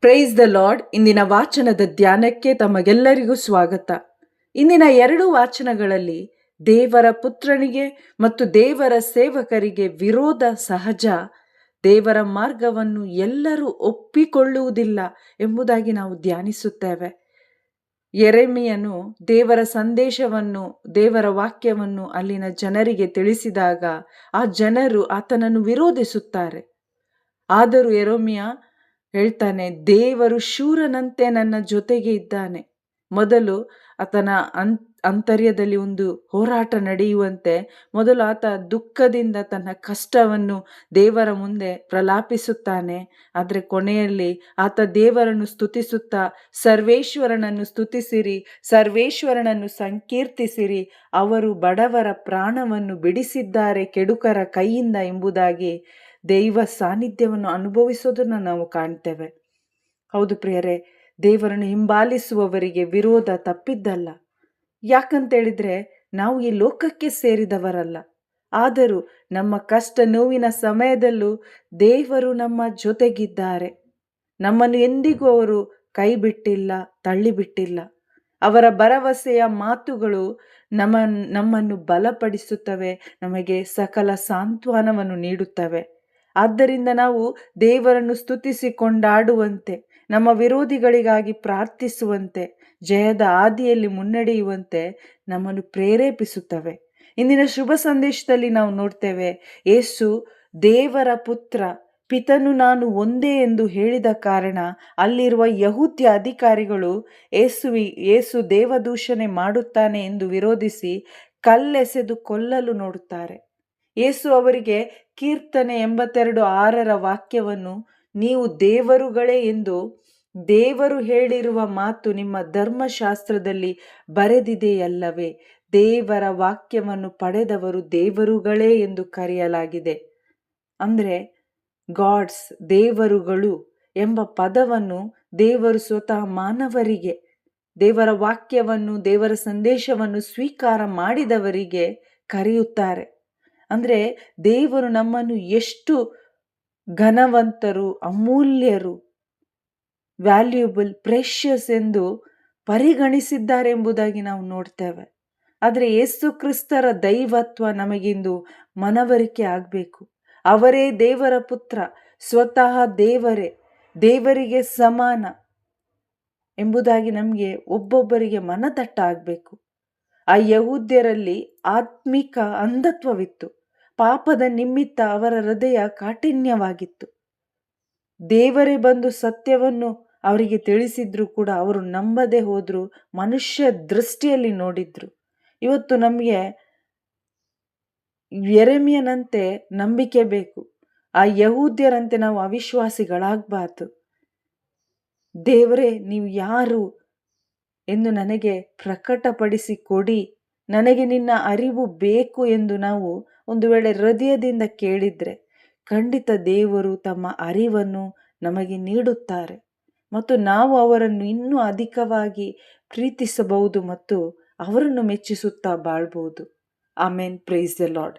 Praise the lord. ಇಂದಿನ ವಾಚನದ ಧ್ಯಾನಕ್ಕೆ ತಮಗೆಲ್ಲರಿಗೂ ಸ್ವಾಗತ. ಇಂದಿನ 2 ವಾಚನಗಳಲ್ಲಿ ದೇವರ ಪುತ್ರನಿಗೆ ಮತ್ತು ದೇವರ ಸೇವಕರಿಗೆ ವಿರೋಧ ಸಹಜ, ದೇವರ ಮಾರ್ಗವನ್ನು ಎಲ್ಲರೂ ಒಪ್ಪಿಕೊಳ್ಳುವುದಿಲ್ಲ ಎಂಬುದಾಗಿ ನಾವು ಧ್ಯಾನಿಸುತ್ತೇವೆ. ಯೆರೆಮೀಯನು ದೇವರ ಸಂದೇಶವನ್ನು, ದೇವರ ವಾಕ್ಯವನ್ನು ಅಲ್ಲಿನ ಜನರಿಗೆ ತಿಳಿಸಿದಾಗ ಆ ಜನರು ಆತನನ್ನು ವಿರೋಧಿಸುತ್ತಾರೆ. ಆದರೂ ಯೆರೆಮೀಯ ಹೇಳ್ತಾನೆ, ದೇವರು ಶೂರನಂತೆ ನನ್ನ ಜೊತೆಗೆ ಇದ್ದಾನೆ. ಮೊದಲು ಆತನ ಅಂತರ್ಯದಲ್ಲಿ ಒಂದು ಹೋರಾಟ ನಡೆಯುವಂತೆ, ಮೊದಲು ಆತ ದುಃಖದಿಂದ ತನ್ನ ಕಷ್ಟವನ್ನು ದೇವರ ಮುಂದೆ ಪ್ರಲಾಪಿಸುತ್ತಾನೆ. ಆದರೆ ಕೊನೆಯಲ್ಲಿ ಆತ ದೇವರನ್ನು ಸ್ತುತಿಸುತ್ತಾ, ಸರ್ವೇಶ್ವರನನ್ನು ಸ್ತುತಿಸಿರಿ, ಸರ್ವೇಶ್ವರನನ್ನು ಸಂಕೀರ್ತಿಸಿರಿ, ಅವರು ಬಡವರ ಪ್ರಾಣವನ್ನು ಬಿಡಿಸಿದ್ದಾರೆ ಕೆಡುಕರ ಕೈಯಿಂದ ಎಂಬುದಾಗಿ ದೈವ ಸಾನ್ನಿಧ್ಯವನ್ನು ಅನುಭವಿಸೋದನ್ನು ನಾವು ಕಾಣ್ತೇವೆ. ಹೌದು ಪ್ರಿಯರೇ, ದೇವರನ್ನು ಹಿಂಬಾಲಿಸುವವರಿಗೆ ವಿರೋಧ ತಪ್ಪಿದ್ದಲ್ಲ. ಯಾಕಂತೇಳಿದ್ರೆ ನಾವು ಈ ಲೋಕಕ್ಕೆ ಸೇರಿದವರಲ್ಲ. ಆದರೂ ನಮ್ಮ ಕಷ್ಟ ನೋವಿನ ಸಮಯದಲ್ಲೂ ದೇವರು ನಮ್ಮ ಜೊತೆಗಿದ್ದಾರೆ. ನಮ್ಮನ್ನು ಎಂದಿಗೂ ಅವರು ಕೈ ಬಿಟ್ಟಿಲ್ಲ, ತಳ್ಳಿಬಿಟ್ಟಿಲ್ಲ. ಅವರ ಭರವಸೆಯ ಮಾತುಗಳು ನಮ್ಮನ್ನು ಬಲಪಡಿಸುತ್ತವೆ, ನಮಗೆ ಸಕಲ ಸಾಂತ್ವನವನ್ನು ನೀಡುತ್ತವೆ. ಆದ್ದರಿಂದ ನಾವು ದೇವರನ್ನು ಸ್ತುತಿಸಿ ಕೊಂಡಾಡುವಂತೆ, ನಮ್ಮ ವಿರೋಧಿಗಳಿಗಾಗಿ ಪ್ರಾರ್ಥಿಸುವಂತೆ, ಜಯದ ಹಾದಿಯಲ್ಲಿ ಮುನ್ನಡೆಯುವಂತೆ ನಮ್ಮನ್ನು ಪ್ರೇರೇಪಿಸುತ್ತವೆ. ಇಂದಿನ ಶುಭ ಸಂದೇಶದಲ್ಲಿ ನಾವು ನೋಡ್ತೇವೆ, ಯೇಸು ದೇವರ ಪುತ್ರ, ಪಿತನು ಒಂದೇ ಎಂದು ಹೇಳಿದ ಕಾರಣ ಅಲ್ಲಿರುವ ಯಹೂದ್ಯ ಅಧಿಕಾರಿಗಳು ಯೇಸು ದೇವದೂಷಣೆ ಮಾಡುತ್ತಾನೆ ಎಂದು ವಿರೋಧಿಸಿ ಕಲ್ಲೆಸೆದು ಕೊಲ್ಲಲು ನೋಡುತ್ತಾರೆ. ಯೇಸು ಅವರಿಗೆ ಕೀರ್ತನೆ 82:6 ವಾಕ್ಯವನ್ನು, ನೀವು ದೇವರುಗಳೇ ಎಂದು ದೇವರು ಹೇಳಿರುವ ಮಾತು ನಿಮ್ಮ ಧರ್ಮಶಾಸ್ತ್ರದಲ್ಲಿ ಬರೆದಿದೆಯಲ್ಲವೇ, ದೇವರ ವಾಕ್ಯವನ್ನು ಪಡೆದವರು ದೇವರುಗಳೇ ಎಂದು ಕರೆಯಲಾಗಿದೆ. ಅಂದರೆ ಗಾಡ್ಸ್, ದೇವರುಗಳು ಎಂಬ ಪದವನ್ನು ದೇವರು ಸ್ವತಃ ಮಾನವರಿಗೆ, ದೇವರ ವಾಕ್ಯವನ್ನು, ದೇವರ ಸಂದೇಶವನ್ನು ಸ್ವೀಕಾರ ಮಾಡಿದವರಿಗೆ ಕರೆಯುತ್ತಾರೆ. ಅಂದರೆ ದೇವರು ನಮ್ಮನ್ನು ಎಷ್ಟು ಘನವಂತರು, ಅಮೂಲ್ಯರು, ವ್ಯಾಲ್ಯೂಬಲ್, ಪ್ರೆಷಿಯಸ್ ಎಂದು ಪರಿಗಣಿಸಿದ್ದಾರೆ ಎಂಬುದಾಗಿ ನಾವು ನೋಡ್ತೇವೆ. ಆದರೆ ಯೇಸು ಕ್ರಿಸ್ತರ ದೈವತ್ವ ನಮಗಿಂದು ಮನವರಿಕೆ ಆಗಬೇಕು. ಅವರೇ ದೇವರ ಪುತ್ರ, ಸ್ವತಃ ದೇವರೇ, ದೇವರಿಗೆ ಸಮಾನ ಎಂಬುದಾಗಿ ನಮಗೆ ಒಬ್ಬೊಬ್ಬರಿಗೆ ಮನದಟ್ಟ ಆಗಬೇಕು. ಆ ಯಹೂದ್ಯರಲ್ಲಿ ಆತ್ಮಿಕ ಅಂಧತ್ವವಿತ್ತು. ಪಾಪದ ನಿಮಿತ್ತ ಅವರ ಹೃದಯ ಕಾಠಿಣ್ಯವಾಗಿತ್ತು. ದೇವರೇ ಬಂದು ಸತ್ಯವನ್ನು ಅವರಿಗೆ ತಿಳಿಸಿದ್ರು ಕೂಡ ಅವರು ನಂಬದೆ ಹೋದ್ರು, ಮನುಷ್ಯ ದೃಷ್ಟಿಯಲ್ಲಿ ನೋಡಿದ್ರು. ಇವತ್ತು ನಮಗೆ ಯೆರೆಮೀಯನಂತೆ ನಂಬಿಕೆ ಬೇಕು. ಆ ಯಹೂದ್ಯರಂತೆ ನಾವು ಅವಿಶ್ವಾಸಿಗಳಾಗಬಾರ್ದು. ದೇವರೇ, ನೀವು ಯಾರು ಎಂದು ನನಗೆ ಪ್ರಕಟಪಡಿಸಿ ಕೊಡಿ, ನನಗೆ ನಿನ್ನ ಅರಿವು ಬೇಕು ಎಂದು ನಾವು ಒಂದು ವೇಳೆ ಹೃದಯದಿಂದ ಕೇಳಿದ್ರೆ ಖಂಡಿತ ದೇವರು ತಮ್ಮ ಅರಿವನ್ನು ನಮಗೆ ನೀಡುತ್ತಾರೆ ಮತ್ತು ನಾವು ಅವರನ್ನು ಇನ್ನೂ ಅಧಿಕವಾಗಿ ಪ್ರೀತಿಸಬಹುದು ಮತ್ತು ಅವರನ್ನು ಮೆಚ್ಚಿಸುತ್ತಾ ಬಾಳ್ಬಹುದು. ಆಮೆನ್. Praise the lord.